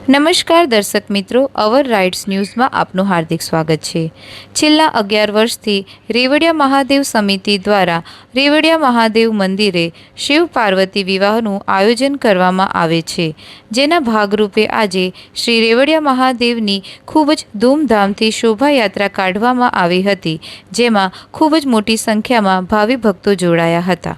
નમસ્કાર દર્શક મિત્રો, અવર રાઇટ્સ ન્યૂઝમાં આપનું હાર્દિક સ્વાગત છે। છેલ્લા 11 વર્ષથી રેવડિયા મહાદેવ સમિતિ દ્વારા રેવડિયા મહાદેવ મંદિરે શિવ પાર્વતી વિવાહનું આયોજન કરવામાં આવે છે, જેના ભાગરૂપે આજે શ્રી રેવડિયા મહાદેવની ખૂબ જ ધૂમધામથી શોભાયાત્રા કાઢવામાં આવી હતી, જેમાં ખૂબ જ મોટી સંખ્યામાં ભાવિ ભક્તો જોડાયા હતા।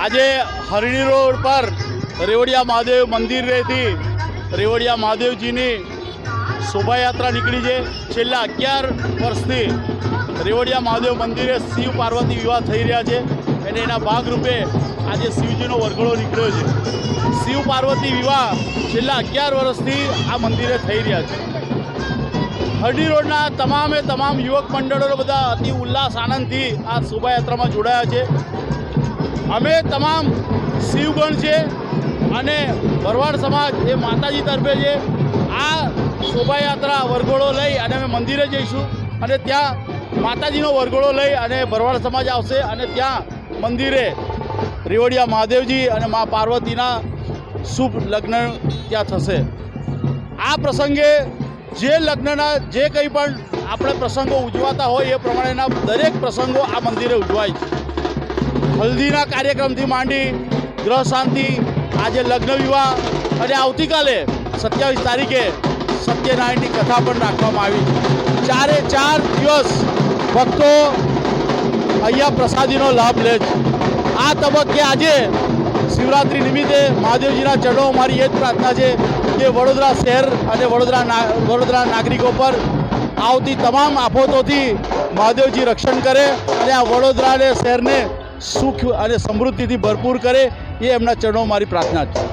આજે હરણી રોડ પર રેવડિયા મહાદેવ મંદિરેથી રેવડિયા મહાદેવજીની શોભાયાત્રા નીકળી છે। છેલ્લા 11 વર્ષથી રેવડિયા મહાદેવ મંદિરે શિવ પાર્વતી વિવાહ થઈ રહ્યા છે અને એના ભાગરૂપે આજે શિવજીનો વરઘોડો નીકળ્યો છે। શિવ પાર્વતી વિવાહ છેલ્લા 11 વર્ષથી આ મંદિરે થઈ રહ્યા છે। હરણી રોડના તમામ યુવક મંડળો બધા અતિ ઉલ્લાસ આનંદથી આ શોભાયાત્રામાં જોડાયા છે। અમે તમામ શિવગણ છે અને ભરવાડ સમાજ એ માતાજી તરફે છે। આ શોભાયાત્રા વરઘોડો લઈ અને અમે મંદિરે જઈશું અને ત્યાં માતાજીનો વરઘોડો લઈ અને ભરવાડ સમાજ આવશે અને ત્યાં મંદિરે રેવડિયા મહાદેવજી અને મા પાર્વતીના શુભ લગ્ન ત્યાં થશે। આ પ્રસંગે જે લગ્નના જે કંઈ પણ આપણે પ્રસંગો ઉજવાતા હોય એ પ્રમાણેના દરેક પ્રસંગો આ મંદિરે ઉજવાય છે। હલ્દીના કાર્યક્રમથી માંડી ગ્રહ શાંતિ, આજે લગ્ન વિવાહ અને આવતીકાલે 27 તારીખે સત્યનારાયણની કથા પણ રાખવામાં આવી છે। 4 દિવસ ભક્તો અહીંયા પ્રસાદીનો લાભ લે છે। આ તબક્કે આજે શિવરાત્રિ નિમિત્તે મહાદેવજીના ચરણો મારી એ જ પ્રાર્થના છે કે વડોદરા શહેર અને વડોદરા નાગરિકો પર આવતી તમામ આફતોથી મહાદેવજી રક્ષણ કરે અને આ વડોદરાને શહેરને સુખ અને સમૃદ્ધિથી ભરપૂર કરે, એ એમના ચરણો મારી પ્રાર્થના છે।